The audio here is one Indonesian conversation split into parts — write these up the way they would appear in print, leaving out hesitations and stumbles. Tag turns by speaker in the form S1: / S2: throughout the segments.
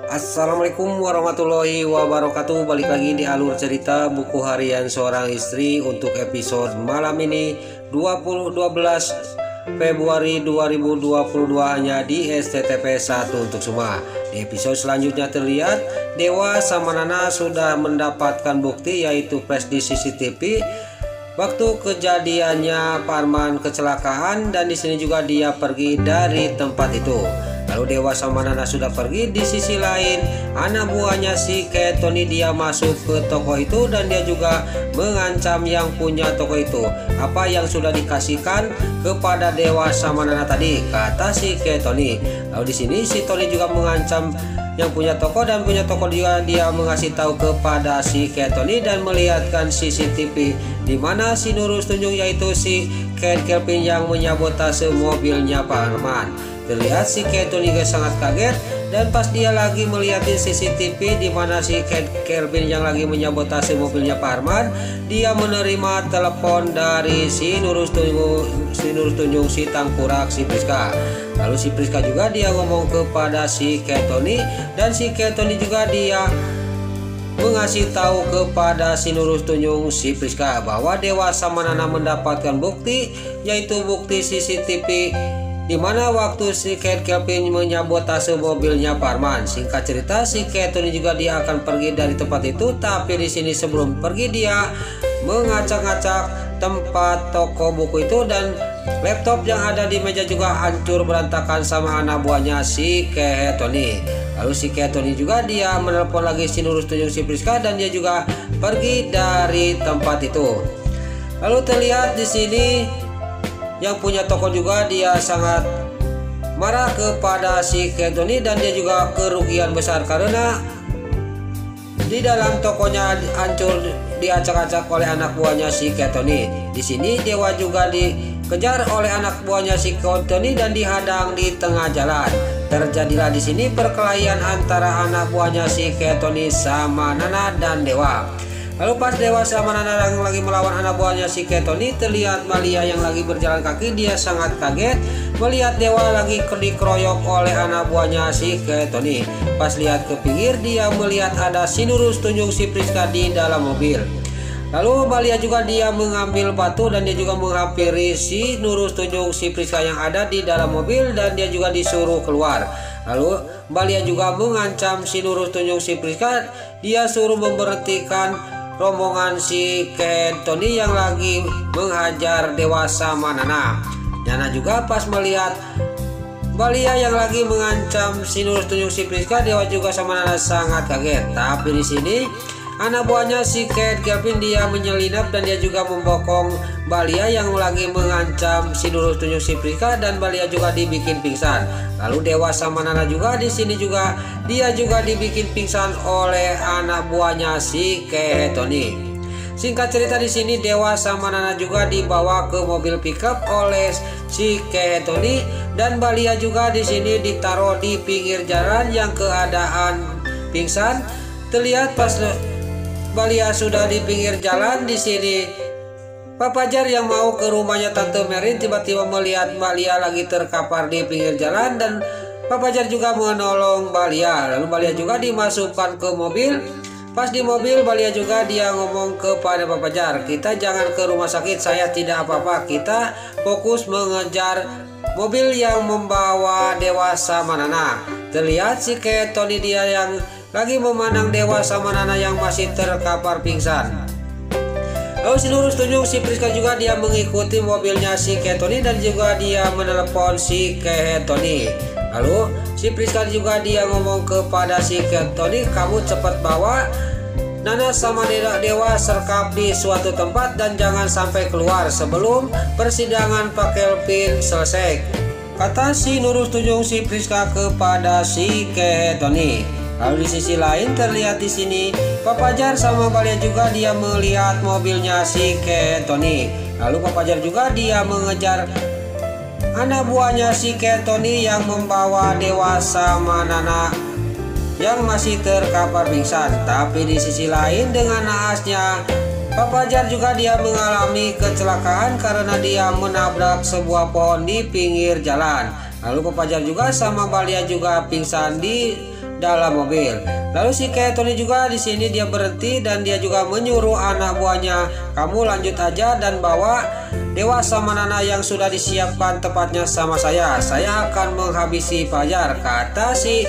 S1: Assalamualaikum warahmatullahi wabarakatuh. Balik lagi di alur cerita buku harian seorang istri untuk episode malam ini 12 Februari 2022 hanya di STTP 1 untuk semua. Di episode selanjutnya terlihat Dewa sama Nana sudah mendapatkan bukti yaitu flash di CCTV waktu kejadiannya Pak Arman kecelakaan, dan di sini juga dia pergi dari tempat itu. Lalu Dewa sama Nana sudah pergi. Di sisi lain, anak buahnya si Kayak Tony dia masuk ke toko itu dan dia juga mengancam yang punya toko itu. Apa yang sudah dikasihkan kepada Dewa sama Nana tadi, kata si Kayak Tony. Lalu di sini si Tony juga mengancam yang punya toko, dan punya toko juga dia mengasih tahu kepada si Kayak Tony dan melihatkan CCTV di mana si Nurul tunjuk yaitu si Ken Kelvin yang menyabotase mobilnya Pak Arman. Terlihat si Kayak Tony sangat kaget, dan pas dia lagi melihatin CCTV di mana si Kelvin yang lagi menyabotase mobilnya Pak Arman, dia menerima telepon dari si Nurul tunjuk si Tangkurak si Priska. Lalu si Priska juga dia ngomong kepada si Kayak Tony, dan si Kayak Tony juga dia mengasih tahu kepada si Nurul tunjuk si Priska bahwa Dewa sama Nana mendapatkan bukti yaitu bukti CCTV di mana waktu si Ken Kelvin menyabotase mobilnya Pak Arman. Singkat cerita, si Kayak Tony juga dia akan pergi dari tempat itu, tapi di sini sebelum pergi dia mengacak-acak tempat toko buku itu, dan laptop yang ada di meja juga hancur berantakan sama anak buahnya si Kayak Tony. Lalu si Kayak Tony juga dia menelpon lagi si Nurul tunjuk si Priska, dan dia juga pergi dari tempat itu. Lalu terlihat di sini yang punya toko juga dia sangat marah kepada si Kayak Tony, dan dia juga kerugian besar karena di dalam tokonya hancur diacak-acak oleh anak buahnya si Kayak Tony. Di sini Dewa juga dikejar oleh anak buahnya si Kayak Tony dan dihadang di tengah jalan. Terjadilah di sini perkelahian antara anak buahnya si Kayak Tony sama Nana dan Dewa. Lalu pas Dewa sama Nana yang lagi melawan anak buahnya si Kayak Tony, terlihat Malia yang lagi berjalan kaki. Dia sangat kaget melihat Dewa lagi dikeroyok oleh anak buahnya si Kayak Tony. Pas lihat ke pinggir, dia melihat ada si Nurul tunjuk si Priska di dalam mobil. Lalu Malia juga dia mengambil batu dan dia juga menghampiri si Nurul tunjuk si Priska yang ada di dalam mobil, dan dia juga disuruh keluar. Lalu Malia juga mengancam si Nurul tunjuk si Priska, dia suruh memberhentikan rombongan si Kayak Tony yang lagi menghajar Dewa sama Nana. Nana juga pas melihat Malia yang lagi mengancam si Nurul tunjuk si Priska, Dewa juga sama Nana sangat kaget. Tapi di sini anak buahnya si Kayak Kelvin dia menyelinap dan dia juga membokong Malia yang lagi mengancam si Nurul tunjuk si Priska, dan Malia juga dibikin pingsan. Lalu Dewa sama Nana juga di sini juga dia juga dibikin pingsan oleh anak buahnya si Kayak Tony. Singkat cerita di sini Dewa sama Nana juga dibawa ke mobil pickup oleh si Kayak Tony, dan Malia juga di sini ditaruh di pinggir jalan yang keadaan pingsan. Terlihat pas Malia sudah di pinggir jalan, di sini Pak Fajar yang mau ke rumahnya Tante Merin tiba-tiba melihat Malia lagi terkapar di pinggir jalan, dan Pak Fajar juga menolong Malia. Lalu Malia juga dimasukkan ke mobil. Pas di mobil Malia juga dia ngomong kepada Pak Fajar, "Kita jangan ke rumah sakit, saya tidak apa-apa. Kita fokus mengejar mobil yang membawa Dewa sama Nana." Terlihat si Kayak Tony dia yang lagi memandang Dewa sama Nana yang masih terkapar pingsan. Lalu si Nurul tunjuk si Priska juga dia mengikuti mobilnya si Kayak Tony, dan juga dia menelepon si Kayak Tony. Lalu si Priska juga dia ngomong kepada si Kayak Tony, "Kamu cepat bawa Nana sama Dewa serkap di suatu tempat dan jangan sampai keluar sebelum persidangan Pak Kelvin selesai," kata si Nurul tunjuk si Priska kepada si Kayak Tony. Lalu di sisi lain terlihat di sini Pak Fajar sama Malia juga dia melihat mobilnya si Kayak Tony. Lalu Pak Fajar juga dia mengejar anak buahnya si Kayak Tony yang membawa Dewa sama Nana yang masih terkapar pingsan. Tapi di sisi lain dengan naasnya Pak Fajar juga dia mengalami kecelakaan karena dia menabrak sebuah pohon di pinggir jalan. Lalu Pak Fajar juga sama Malia juga pingsan di dalam mobil. Lalu si Tony juga di sini dia berhenti dan dia juga menyuruh anak buahnya, kamu lanjut aja dan bawa Dewa sama Nana yang sudah disiapkan tepatnya sama saya akan menghabisi Fajar, kata si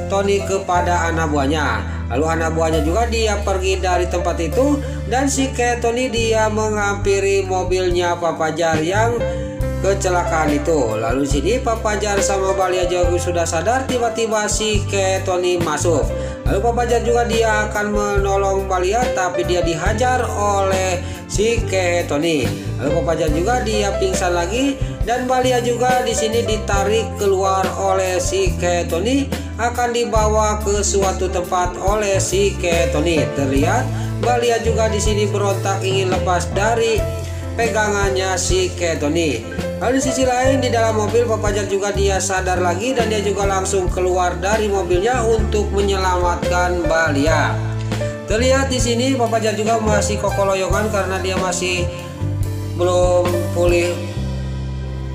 S1: Tony kepada anak buahnya. Lalu anak buahnya juga dia pergi dari tempat itu dan si Tony dia menghampiri mobilnya Pak Fajar yang kecelakaan itu. Lalu sini Pak Fajar sama Balia juga sudah sadar, tiba-tiba si Tony masuk. Lalu Pak Fajar juga dia akan menolong Balia tapi dia dihajar oleh si Tony. Lalu Pak Fajar juga dia pingsan lagi dan Balia juga di sini ditarik keluar oleh si Tony, akan dibawa ke suatu tempat oleh si Tony. Terlihat Balia juga di sini berontak ingin lepas dari pegangannya si Tony. Lalu di sisi lain di dalam mobil Pak Fajar juga dia sadar lagi dan dia juga langsung keluar dari mobilnya untuk menyelamatkan Balia. Terlihat di sini Pak Fajar juga masih kokoloyongan karena dia masih belum pulih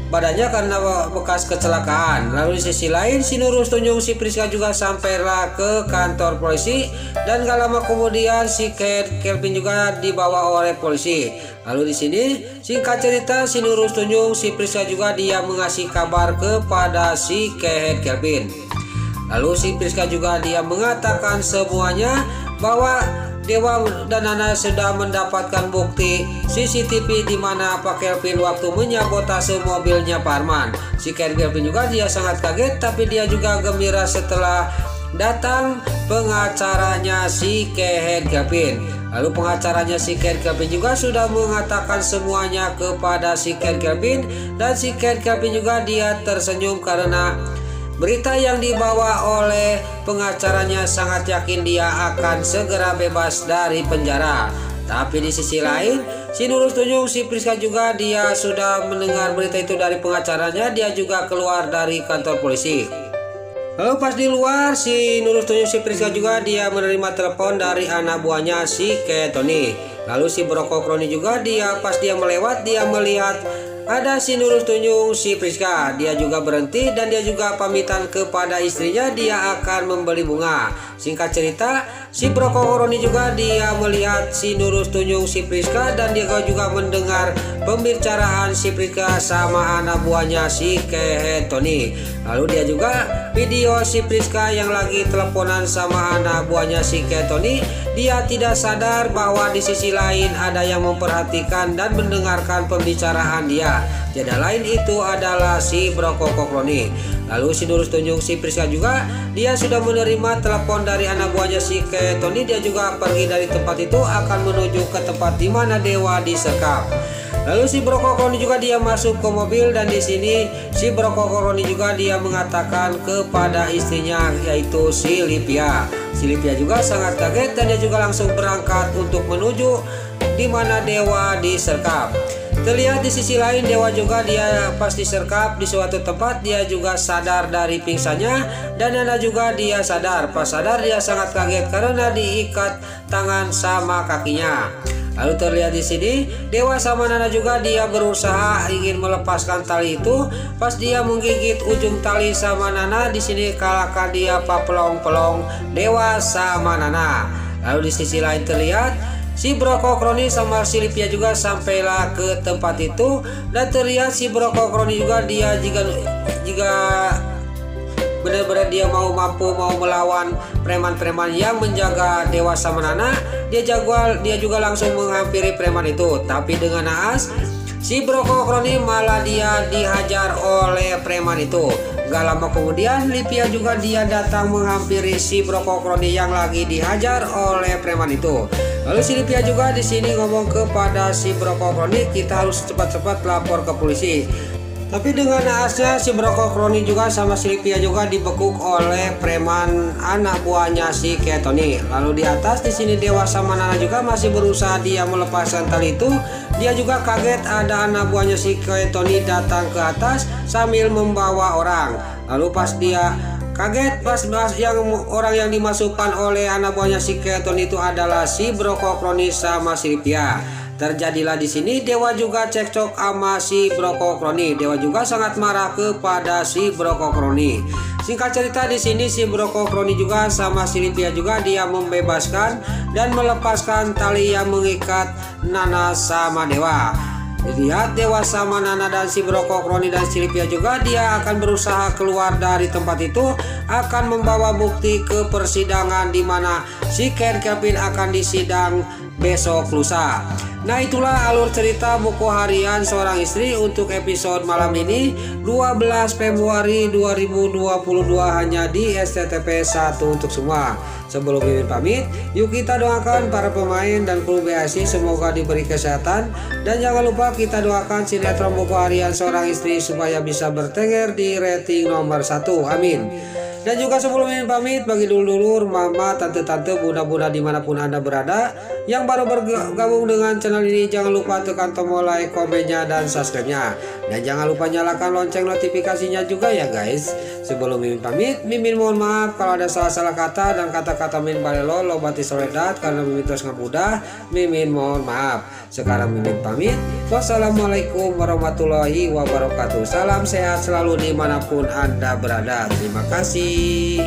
S1: badannya karena bekas kecelakaan. Lalu di sisi lain si Nurul Tunjung si Priska juga sampailah ke kantor polisi dan gak lama kemudian si Kelvin juga dibawa oleh polisi. Lalu di sini singkat cerita si Nurul Tunjung si Priska juga dia mengasih kabar kepada si Kelvin. Lalu si Priska juga dia mengatakan semuanya bahwa Dewa dan Nana sudah mendapatkan bukti CCTV di mana Pak Kelvin waktu menyabotase mobilnya Pak Arman. Si Kelvin juga dia sangat kaget tapi dia juga gembira setelah datang pengacaranya si Kelvin. Lalu pengacaranya si Kelvin juga sudah mengatakan semuanya kepada si Kelvin dan si Kelvin juga dia tersenyum karena berita yang dibawa oleh pengacaranya sangat yakin dia akan segera bebas dari penjara. Tapi di sisi lain si Nurul Tunjung si Priska juga dia sudah mendengar berita itu dari pengacaranya, dia juga keluar dari kantor polisi. Lalu pas di luar si Nurul Tunjung si Priska juga dia menerima telepon dari anak buahnya si Tony. Lalu si Broko Kroni juga dia pas dia melewat dia melihat ada si Nurul Tunjung si Priska, dia juga berhenti dan dia juga pamitan kepada istrinya dia akan membeli bunga. Singkat cerita si Broko Kroni juga dia melihat si Nurul Tunjung si Priska dan dia juga mendengar pembicaraan si Priska sama anak buahnya si Tony. Lalu dia juga video si Priska yang lagi teleponan sama anak buahnya si Tony. Dia tidak sadar bahwa di sisi lain ada yang memperhatikan dan mendengarkan pembicaraan dia. Tidak lain itu adalah si Broko Kroni. Lalu si Nurul Tunjung si Priska juga dia sudah menerima telepon dari anak buahnya si Tony. Dia juga pergi dari tempat itu akan menuju ke tempat di mana Dewa disekap. Lalu si Broko Kroni juga dia masuk ke mobil dan di sini si Broko Kroni juga dia mengatakan kepada istrinya yaitu si Lipia. Si Lipia juga sangat kaget dan dia juga langsung berangkat untuk menuju di mana Dewa disergap. Terlihat di sisi lain Dewa juga dia pas disergap di suatu tempat dia juga sadar dari pingsannya dan Nana juga dia sadar. Pas sadar dia sangat kaget karena diikat tangan sama kakinya. Lalu terlihat di sini Dewa sama Nana juga dia berusaha ingin melepaskan tali itu. Pas dia menggigit ujung tali sama Nana, di sini kalahkan dia pelong-pelong Dewa sama Nana. Lalu di sisi lain terlihat si Broko Kroni sama si Lipia juga sampailah ke tempat itu dan terlihat si Broko Kroni juga dia jika benar-benar dia mampu melawan preman-preman yang menjaga Dewa sama Nana, dia juga langsung menghampiri preman itu. Tapi dengan naas si Broko Kroni malah dia dihajar oleh preman itu. Gak lama kemudian Lipia juga dia datang menghampiri si Broko Kroni yang lagi dihajar oleh preman itu. Lalu si Lipia juga di sini ngomong kepada si Broko Kroni, kita harus cepat-cepat lapor ke polisi. Tapi dengan naasnya si Broko Kroni juga sama si Lipia juga dibekuk oleh preman anak buahnya si Tony. Lalu di atas di sini Dewa sama Nana juga masih berusaha dia melepaskan tali itu. Dia juga kaget ada anak buahnya si Tony datang ke atas sambil membawa orang. Lalu pas dia kaget pas yang orang yang dimasukkan oleh anak buahnya si Tony itu adalah si Broko Kroni sama si Lipia. Terjadilah di sini Dewa juga cekcok sama si Broko Kroni. Dewa juga sangat marah kepada si Broko Kroni. Singkat cerita di sini si Brokokroni juga sama si Livia juga dia membebaskan dan melepaskan tali yang mengikat Nana sama Dewa. Dilihat Dewa sama Nana dan si Brokokroni dan si Livia juga dia akan berusaha keluar dari tempat itu, akan membawa bukti ke persidangan di mana si Ken Kevin akan disidang besok lusa. Nah, itulah alur cerita buku harian seorang istri untuk episode malam ini 12 Februari 2022 hanya di SCTV 1 untuk semua. Sebelum Mimin pamit, yuk kita doakan para pemain dan kru BSI semoga diberi kesehatan, dan jangan lupa kita doakan sinetron buku harian seorang istri supaya bisa bertengger di rating nomor 1. Amin. Dan juga sebelum Mimin pamit, bagi dulur-dulur, mama, tante-tante, bunda-bunda dimanapun Anda berada yang baru bergabung dengan channel ini, jangan lupa tekan tombol like, komennya, dan subscribe-nya. Dan jangan lupa nyalakan lonceng notifikasinya juga ya guys. Sebelum Mimin pamit, Mimin mohon maaf kalau ada salah-salah kata dan kata-kata Mimin balelo lobati soledat karena Mimin terus ngabudah. Mimin mohon maaf. Sekarang Mimin pamit. Wassalamualaikum warahmatullahi wabarakatuh. Salam sehat selalu dimanapun Anda berada. Terima kasih.